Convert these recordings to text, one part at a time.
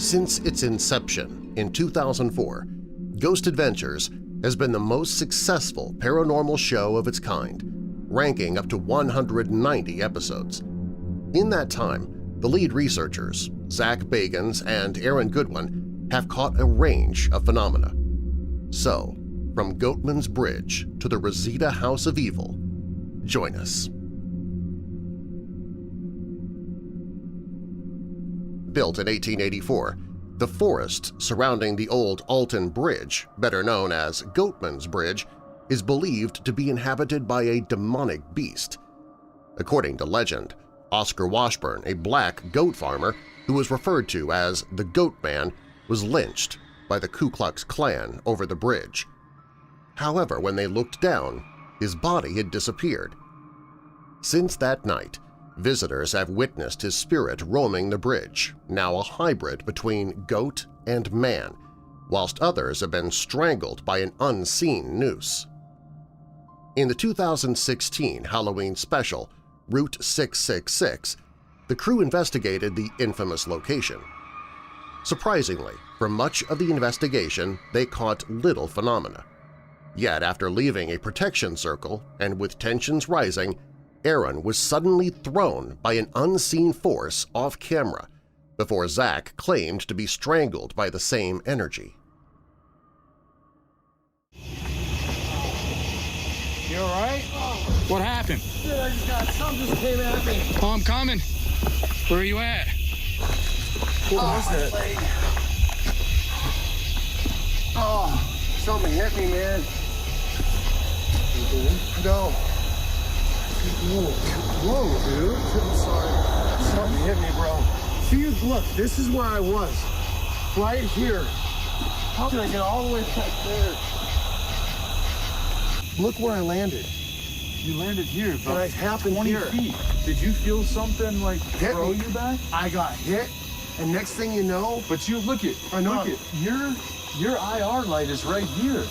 Since its inception in 2004, Ghost Adventures has been the most successful paranormal show of its kind, ranking up to 190 episodes. In that time, the lead researchers, Zach Bagans and Aaron Goodwin, have caught a range of phenomena. So, from Goatmans Bridge to the Rosita House of Evil, join us. Built in 1884, the forest surrounding the old Alton Bridge, better known as Goatmans Bridge, is believed to be inhabited by a demonic beast. According to legend, Oscar Washburn, a black goat farmer who was referred to as the Goatman, was lynched by the Ku Klux Klan over the bridge. However, when they looked down, his body had disappeared. Since that night, visitors have witnessed his spirit roaming the bridge, now a hybrid between goat and man, whilst others have been strangled by an unseen noose. In the 2016 Halloween special, Route 666, the crew investigated the infamous location. Surprisingly, for much of the investigation, they caught little phenomena. Yet after leaving a protection circle and with tensions rising, Aaron was suddenly thrown by an unseen force off camera before Zach claimed to be strangled by the same energy. You all right? What happened? Dude, I just got something just came at me. Oh, I'm coming. Where are you at? What was that? Oh, something hit me, man. No. Whoa, dude. I'm sorry. Something hit me, bro. See, look, this is where I was. Right here. How did I get all the way back there? Look where I landed. You landed here, but And I happened 20 here. feet. Did you feel something like Hit throw me. you back? I got hit, and next thing you know, But you look it. I know. Look it. Your IR light is right here.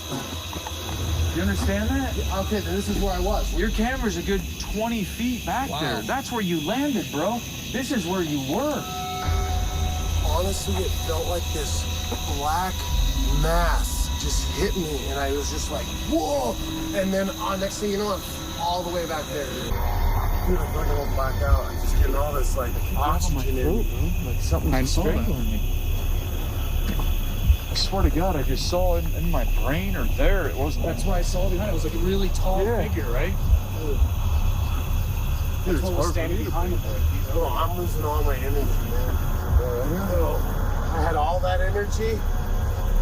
You understand that? okay, then this is where I was. Your camera's a good 20 feet back there. That's where you landed, bro. This is where you were. Honestly, it felt like this black mass just hit me, and I was just like, whoa! And then next thing you know, I'm all the way back there. Dude, I'm not gonna black out. I'm just getting all this like oxygen in me. Like something's strangling me. I swear to God, I just saw it in my brain or there. It wasn't. That's why I saw behind. It was like a really tall figure, right? Dude, it's That's what was hard for standing me to behind it. Bro, I'm losing all my energy, man. So, I had all that energy,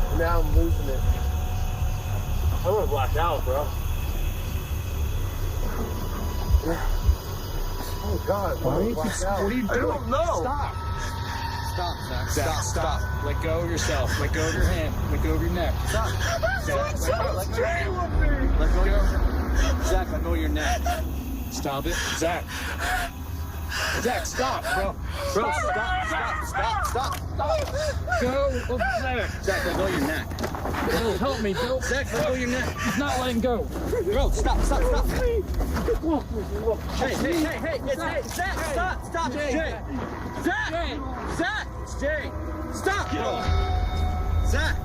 and now I'm losing it. I'm gonna black out, bro. Oh God, why are you black out? What are you doing? I don't know. Stop. Stop, Zach. Stop. Let go of yourself. Let go of your hand. Let go of your neck. Stop. Zach, let go of your Zach, let go of your neck. Stop it. Zach, stop, bro. Bro, stop. Go over there. Zach, let go of your neck. Bill, help me, Bill. Zach, let go of your neck. He's not letting go. Bro, stop. Hey, it's Zach, stop. Jay. Zach, it's Jay. Stop, bro. Zach.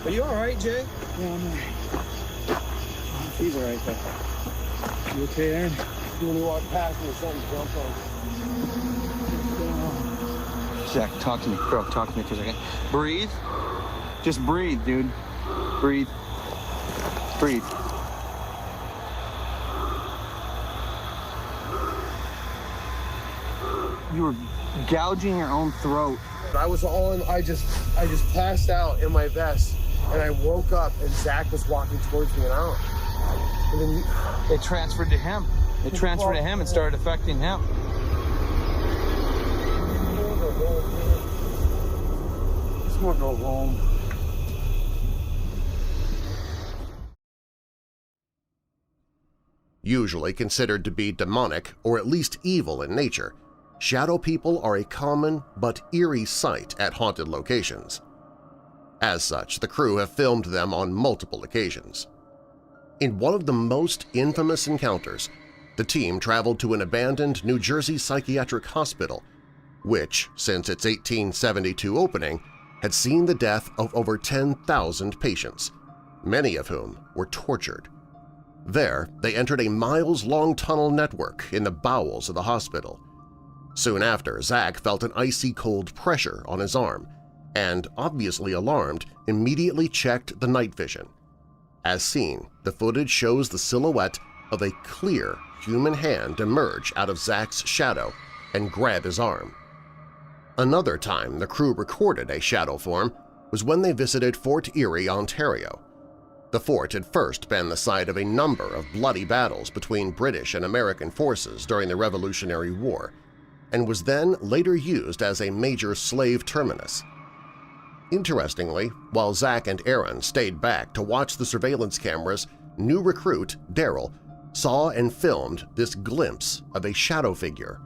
Are you all right, Jay? Yeah, I'm alright. He's alright, though. You okay, Aaron? When you walk past me, something jumped on. Zach, talk to me. Bro, talk to me for a second. Breathe. Just breathe, dude. Breathe. You were gouging your own throat. I just passed out in my vest, and I woke up, and Zach was walking towards me, and out. And then It transferred to him. It transferred to him and started affecting him. just want to go home. Usually considered to be demonic or at least evil in nature, shadow people are a common but eerie sight at haunted locations. As such, the crew have filmed them on multiple occasions. In one of the most infamous encounters, the team traveled to an abandoned New Jersey psychiatric hospital, which, since its 1872 opening, had seen the death of over 10,000 patients, many of whom were tortured. There, they entered a miles-long tunnel network in the bowels of the hospital. Soon after, Zach felt an icy cold pressure on his arm and, obviously alarmed, immediately checked the night vision. As seen, the footage shows the silhouette of a clear human hand emerge out of Zach's shadow and grab his arm. Another time the crew recorded a shadow form was when they visited Fort Erie, Ontario. The fort had first been the site of a number of bloody battles between British and American forces during the Revolutionary War, and was then later used as a major slave terminus. Interestingly, while Zach and Aaron stayed back to watch the surveillance cameras, new recruit Daryl saw and filmed this glimpse of a shadow figure.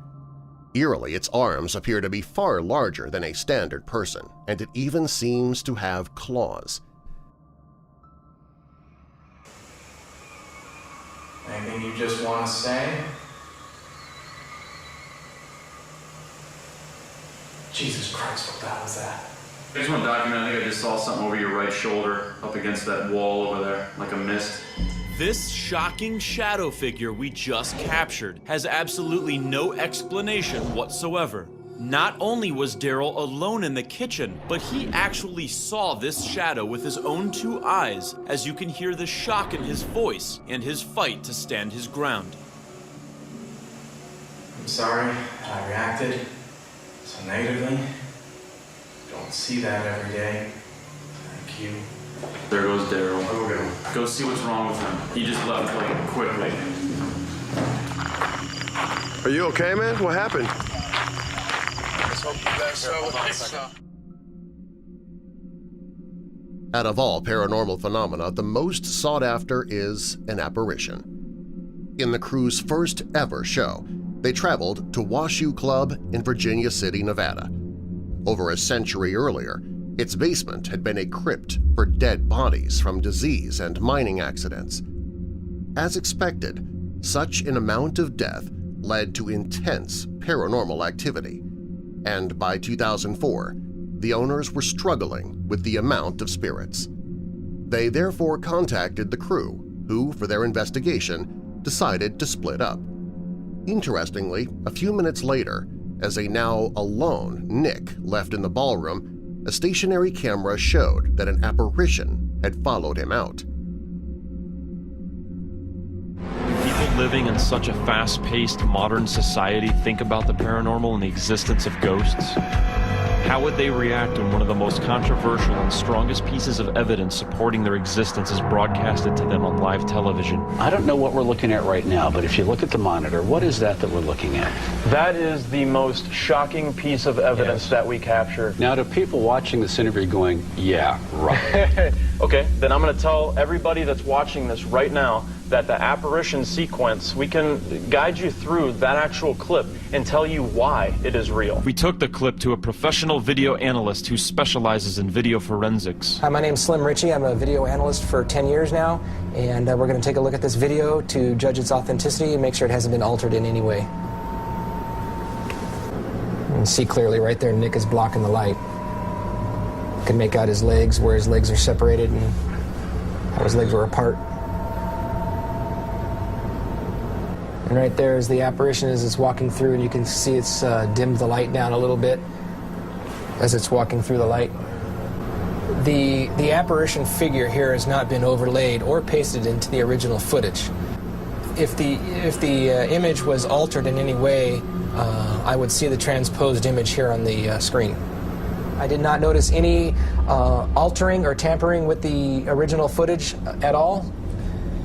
Eerily, its arms appear to be far larger than a standard person, and it even seems to have claws. Anything you just want to say? Jesus Christ, what the hell was that? I just want to document, I think I just saw something over your right shoulder up against that wall over there, like a mist. This shocking shadow figure we just captured has absolutely no explanation whatsoever. Not only was Daryl alone in the kitchen, but he actually saw this shadow with his own 2 eyes, as you can hear the shock in his voice and his fight to stand his ground. I'm sorry that I reacted so negatively. Don't see that every day. Thank you. There goes Daryl. Go see what's wrong with him. He just left like quickly. Are you okay, man? What happened? Out of all paranormal phenomena, the most sought after is an apparition. In the crew's first ever show, they traveled to Washoe Club in Virginia City, Nevada. Over a century earlier, its basement had been a crypt for dead bodies from disease and mining accidents. As expected, such an amount of death led to intense paranormal activity, and by 2004, the owners were struggling with the amount of spirits. They therefore contacted the crew, who, for their investigation, decided to split up. Interestingly, a few minutes later, as a now alone Nick left in the ballroom, a stationary camera showed that an apparition had followed him out. People living in such a fast-paced modern society think about the paranormal and the existence of ghosts. How would they react when one of the most controversial and strongest pieces of evidence supporting their existence is broadcasted to them on live television? I don't know what we're looking at right now, but if you look at the monitor, what is that we're looking at? That is the most shocking piece of evidence that we captured. Now, to people watching this interview going, yeah, right. Okay, then I'm going to tell everybody that's watching this right now that the apparition sequence, we can guide you through that actual clip and tell you why it is real. We took the clip to a professional video analyst who specializes in video forensics. Hi, my name's Slim Ritchie. I'm a video analyst for 10 years now, and we're going to take a look at this video to judge its authenticity and make sure it hasn't been altered in any way. You can see clearly right there Nick is blocking the light. You can make out his legs, where his legs are separated and how his legs were apart. And right there is the apparition as it's walking through, and you can see it's dimmed the light down a little bit as it's walking through the light. The apparition figure here has not been overlaid or pasted into the original footage. If the image was altered in any way, I would see the transposed image here on the screen. I did not notice any altering or tampering with the original footage at all.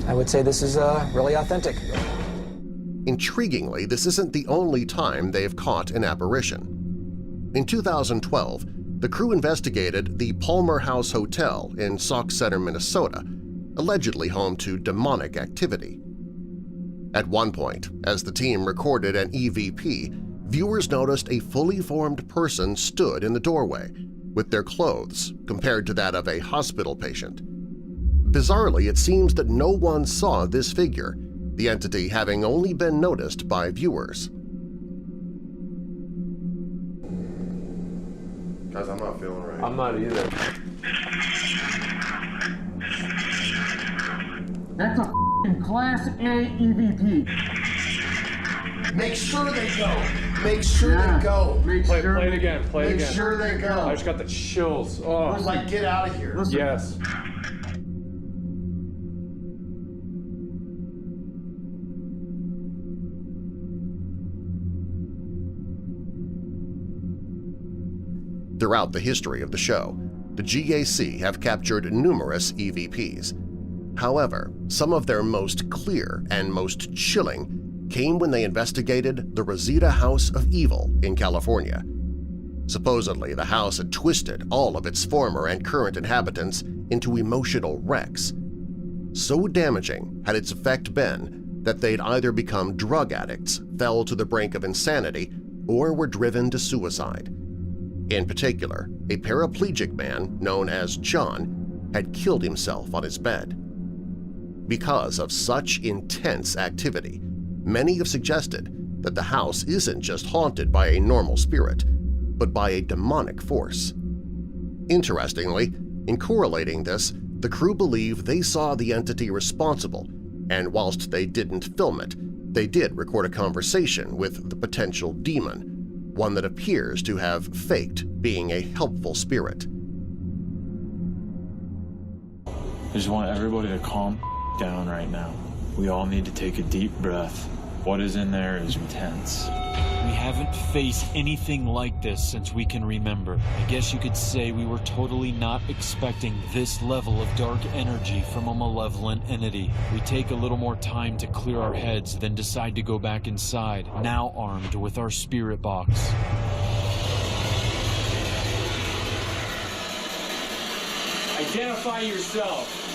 I would say this is really authentic. Intriguingly, this isn't the only time they have caught an apparition. In 2012, the crew investigated the Palmer House Hotel in Sauk Center, Minnesota, allegedly home to demonic activity. At one point, as the team recorded an EVP, viewers noticed a fully formed person stood in the doorway, with their clothes compared to that of a hospital patient. Bizarrely, it seems that no one saw this figure, the entity having only been noticed by viewers. Guys, I'm not feeling right. I'm not either. That's a f***ing Class A EVP. Make sure they go. Make sure they go. Play it again. Play it again. Make sure they go. I just got the chills. Oh. Like, get out of here. Yes. Throughout the history of the show, the GAC have captured numerous EVPs. However, some of their most clear and most chilling came when they investigated the Rosita House of Evil in California. Supposedly, the house had twisted all of its former and current inhabitants into emotional wrecks. So damaging had its effect been that they'd either become drug addicts, fell to the brink of insanity, or were driven to suicide. In particular, a paraplegic man known as John had killed himself on his bed. Because of such intense activity, many have suggested that the house isn't just haunted by a normal spirit, but by a demonic force. Interestingly, in correlating this, the crew believe they saw the entity responsible, and whilst they didn't film it, they did record a conversation with the potential demon, one that appears to have faked being a helpful spirit. I just want everybody to calm down right now. We all need to take a deep breath. What is in there is intense. We haven't faced anything like this since we can remember. I guess you could say we were totally not expecting this level of dark energy from a malevolent entity. We take a little more time to clear our heads, then decide to go back inside, now armed with our spirit box. Identify yourself.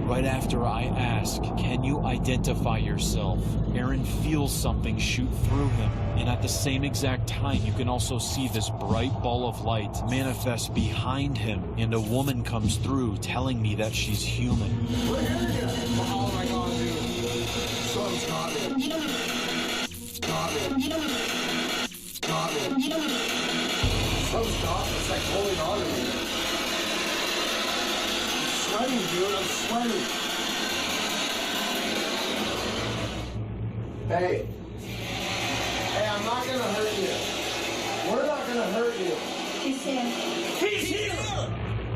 Right after I ask, can you identify yourself? Aaron feels something shoot through him, and at the same exact time you can also see this bright ball of light manifest behind him, and a woman comes through telling me that she's human. Oh my God, dude. Something's got me. Got me. Got me. Something's got me. It's like holding on to me. I'm sweating, dude. I'm sweating. Hey. Hey, I'm not gonna hurt you. We're not gonna hurt you. He's here. He's here!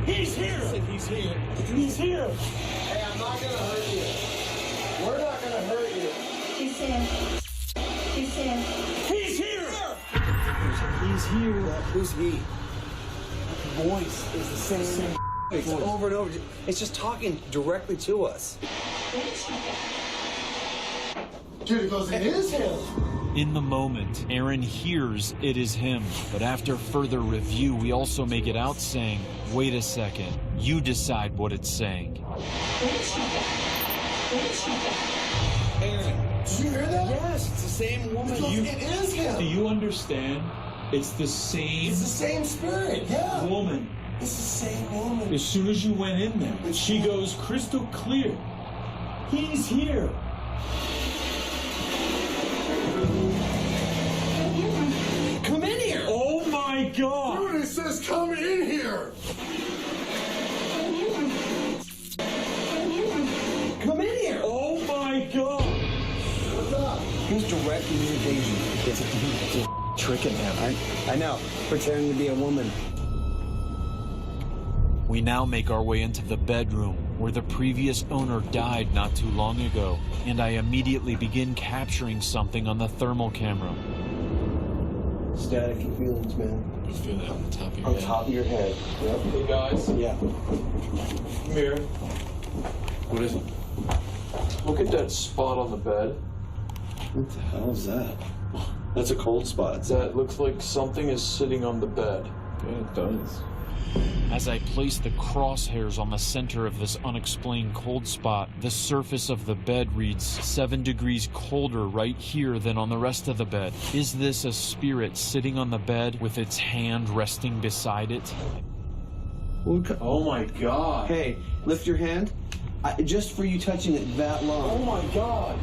He's here! He's here. He's here! Hey, I'm not gonna hurt you. We're not gonna hurt you. He's here. He's here. He's here! He's here. Who's he? The voice is the same. It's over and over. It's just talking directly to us. Dude, it goes, it is him. In the moment, Aaron hears it is him, but after further review, we also make it out saying, wait a second, you decide what it's saying. Aaron, did you hear that? Yes, it's the same woman. It is him. Do you understand? It's the same... It's the same spirit, yeah. Woman. It's the same woman. As soon as you went in there, she goes crystal clear. He's here. Come in here. Oh my God. Dude, it says come in here. Come in here. Oh my God. What's up? Here's direct communication. It's tricking him. I know. Pretending to be a woman. We now make our way into the bedroom where the previous owner died not too long ago, and I immediately begin capturing something on the thermal camera. Static feelings, man. You feel it on the top of your on head? Top of your head. Yep. Hey guys. Yeah. Come here. What is it? Look at that spot on the bed. What the hell is that? That's a cold spot. That looks like something is sitting on the bed. Yeah, it does. As I place the crosshairs on the center of this unexplained cold spot, the surface of the bed reads 7 degrees colder right here than on the rest of the bed. Is this a spirit sitting on the bed with its hand resting beside it? Oh my God. Hey, lift your hand. Just for you touching it that long. Oh my God.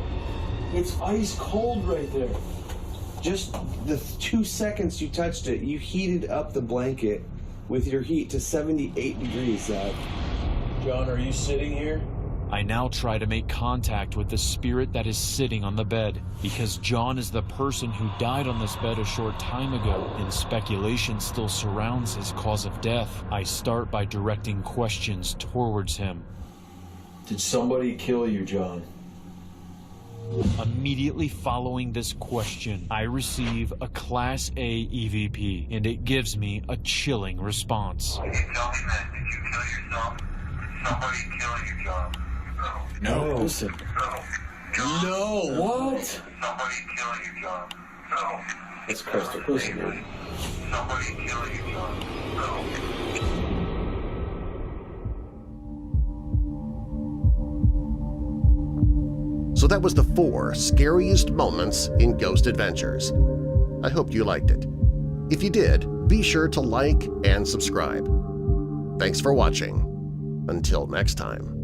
It's ice cold right there. Just the 2 seconds you touched it, you heated up the blanket with your heat to 78 degrees, Zach. John, are you sitting here? I now try to make contact with the spirit that is sitting on the bed, because John is the person who died on this bed a short time ago, and speculation still surrounds his cause of death. I start by directing questions towards him. Did somebody kill you, John? Immediately following this question, I receive a Class A EVP, and it gives me a chilling response. Can you tell me that? Did you kill yourself? Did somebody kill you, John? No. Listen. No. What? Somebody kill you, John. No. It's crystal clear. Somebody kill you, John. No. So that was the 4 scariest moments in Ghost Adventures. I hope you liked it. If you did, be sure to like and subscribe. Thanks for watching. Until next time.